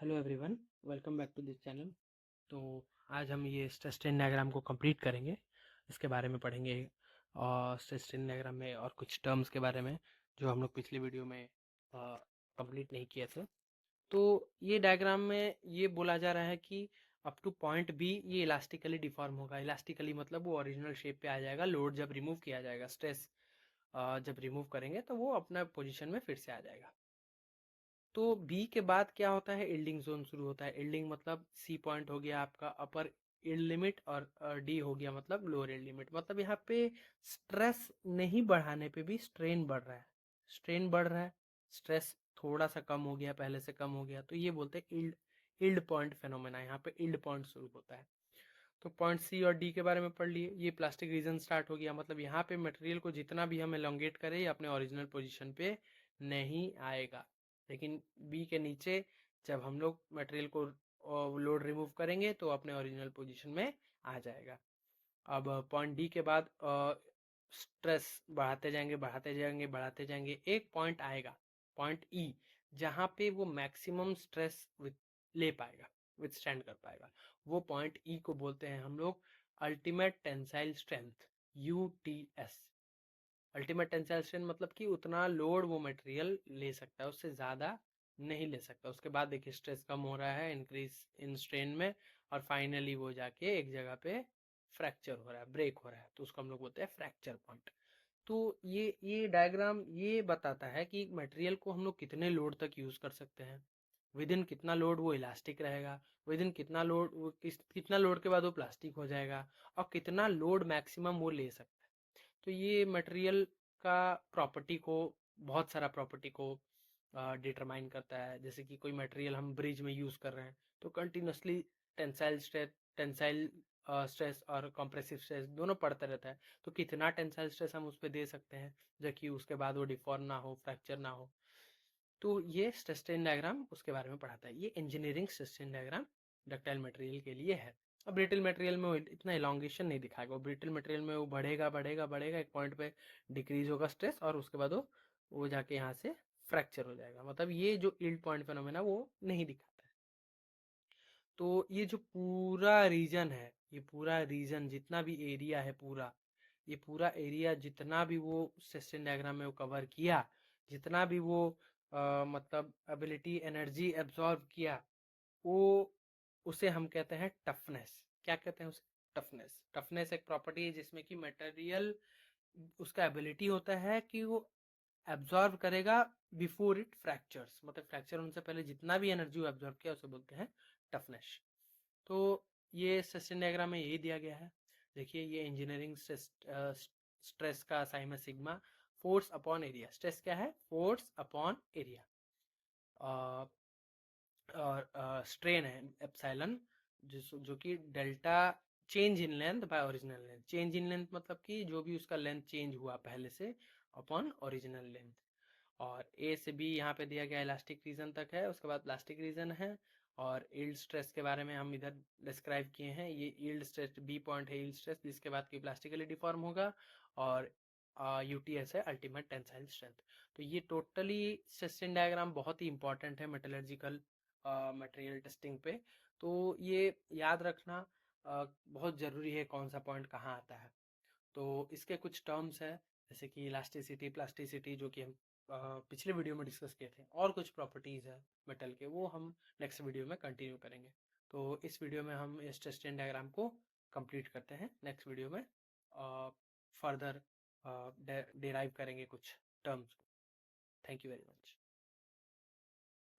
Hello everyone, welcome back to this channel. तो आज हम ये स्ट्रेस स्ट्रेन डायग्राम को कंप्लीट करेंगे। इसके बारे में पढ़ेंगे और स्ट्रेस स्ट्रेन डायग्राम में और कुछ टर्म्स के बारे में जो हम लोग पिछले वीडियो में कंप्लीट नहीं किए थे। तो ये डायग्राम में ये बोला जा रहा है कि अप टू पॉइंट बी ये इलास्टिकली डिफॉर्म होगा। इलास्टिकली मतलब वो ओरिजिनल शेप पे आ जाएगा। लोड जब रिमूव किया जाएगा, स्ट्रेस जब रिमूव करेंगे तो वो अपना पोजिशन में फिर से आ जाएगा। तो बी के बाद क्या होता है, इल्डिंग जोन शुरू होता है। इल्डिंग मतलब सी पॉइंट हो गया आपका अपर इल्ड लिमिट और डी हो गया मतलब लोअर इल्ड लिमिट। मतलब यहाँ पे स्ट्रेस नहीं बढ़ाने पे भी स्ट्रेन बढ़ रहा है, स्ट्रेन बढ़ रहा है, स्ट्रेस थोड़ा सा कम हो गया, पहले से कम हो गया, तो ये बोलते हैं इल्ड इल्ड पॉइंट फेनोमेना। यहाँ पे इल्ड पॉइंट शुरू होता है। तो पॉइंट सी और डी के बारे में पढ़ लिए। ये प्लास्टिक रीजन स्टार्ट हो गया, मतलब यहाँ पे मटेरियल को जितना भी हम एलोंगेट करें ये अपने ओरिजिनल पोजीशन पे नहीं आएगा। लेकिन बी के नीचे जब हम लोग मटेरियल को लोड रिमूव करेंगे तो अपने ओरिजिनल पोजीशन में आ जाएगा। अब पॉइंट डी के बाद स्ट्रेस बढ़ाते जाएंगे बढ़ाते जाएंगे बढ़ाते जाएंगे, एक पॉइंट आएगा पॉइंट ई, जहाँ पे वो मैक्सिमम स्ट्रेस ले पाएगा, विथस्टैंड कर पाएगा। वो पॉइंट ई को बोलते हैं हम लोग ultimate tensile strength, UTS. Ultimate tensile strength मतलब कि उतना लोड वो मटेरियल ले सकता है, उससे ज़्यादा नहीं ले सकता। उसके बाद देखिए स्ट्रेस कम हो रहा है, इंक्रीज इन स्ट्रेन में, और फाइनली वो जाके एक जगह पे फ्रैक्चर हो रहा है, ब्रेक हो रहा है, तो उसको हम लोग बोलते हैं फ्रैक्चर पॉइंट। तो ये डायग्राम ये बताता है कि मटेरियल को हम लोग कितने लोड तक यूज़ कर सकते हैं, विद इन कितना लोड वो इलास्टिक रहेगा, विद इन कितना लोड कितना लोड के बाद वो प्लास्टिक हो जाएगा, और कितना लोड मैक्सिमम वो ले सकता है। तो ये मटेरियल का प्रॉपर्टी को, बहुत सारा प्रॉपर्टी को डिटरमाइन करता है। जैसे कि कोई मटेरियल हम ब्रिज में यूज़ कर रहे हैं तो continuously tensile stress, tensile stress और कंप्रेसिव स्ट्रेस दोनों पड़ता रहता है। तो कितना टेंसाइल स्ट्रेस हम उस पर दे सकते हैं जो कि उसके बाद वो डिफॉर्म ना हो, फ्रैक्चर ना हो। तो ये स्ट्रेस स्ट्रेन डायग्राम उसके बारे में पढ़ाता है। ये engineering stress strain diagram ductile material के लिए है। अब ब्रिटल मटेरियल में वो इतना इलांगेशन नहीं दिखाएगा। वो ब्रिटल मटेरियल में वो बढ़ेगा बढ़ेगा बढ़ेगा, एक पॉइंट पे डिक्रीज होगा स्ट्रेस, और उसके बाद वो जाके यहाँ से फ्रैक्चर हो जाएगा। मतलब ये जो यील्ड पॉइंट फेनोमेना वो नहीं दिखाता है। तो ये जो पूरा रीजन है, ये पूरा रीजन जितना भी एरिया है पूरा, ये पूरा एरिया जितना भी वो सेशन डायग्राम में वो कवर किया, जितना भी वो मतलब एबिलिटी एनर्जी एब्जॉर्ब किया, वो उसे हम कहते हैं टफनेस। क्या कहते हैं उसे? टफनेस। टफनेस एक प्रॉपर्टी है जिसमें कि मटेरियल, उसका एबिलिटी होता है कि वो एब्जॉर्ब करेगा बिफोर इट फ्रैक्चर्स। मतलब फ्रैक्चर होने से पहले जितना भी एनर्जी वो एब्जॉर्ब किया उसे बोलते हैं टफनेस। तो ये सेशन डायग्राम में यही दिया गया है। देखिए ये इंजीनियरिंग स्ट्रेस का assignment sigma, force upon area. Stress क्या है? Force upon area. और स्ट्रेन है एप्सिलॉन, जो कि delta change in length bye original length. Change in length मतलब कि जो भी उसका लेंथ चेंज हुआ पहले से अपॉन ओरिजिनल लेंथ। और ए से बी यहाँ पे दिया गया इलास्टिक रीजन तक है, उसके बाद प्लास्टिक रीजन है। और यील्ड स्ट्रेस के बारे में हम इधर डिस्क्राइब किए हैं। ये यील्ड स्ट्रेस बी पॉइंट है, यील्ड स्ट्रेस जिसके बाद की प्लास्टिकली डिफॉर्म होगा। और यूटीएस है अल्टीमेट टेंसाइल स्ट्रेंथ। तो ये टोटली सेशन डायग्राम बहुत ही इंपॉर्टेंट है मेटलर्जिकल मटेरियल टेस्टिंग पे। तो ये याद रखना बहुत ज़रूरी है कौन सा पॉइंट कहाँ आता है। तो इसके कुछ टर्म्स है जैसे कि इलास्टिसिटी, प्लास्टिसिटी, जो कि हम पिछले वीडियो में डिस्कस किए थे, और कुछ प्रॉपर्टीज़ है मेटल के, वो हम नेक्स्ट वीडियो में कंटिन्यू करेंगे। तो इस वीडियो में हम स्ट्रेस स्ट्रेन डायग्राम को कंप्लीट करते हैं। नेक्स्ट वीडियो में फर्दर डिराइव करेंगे कुछ terms. Thank you very much.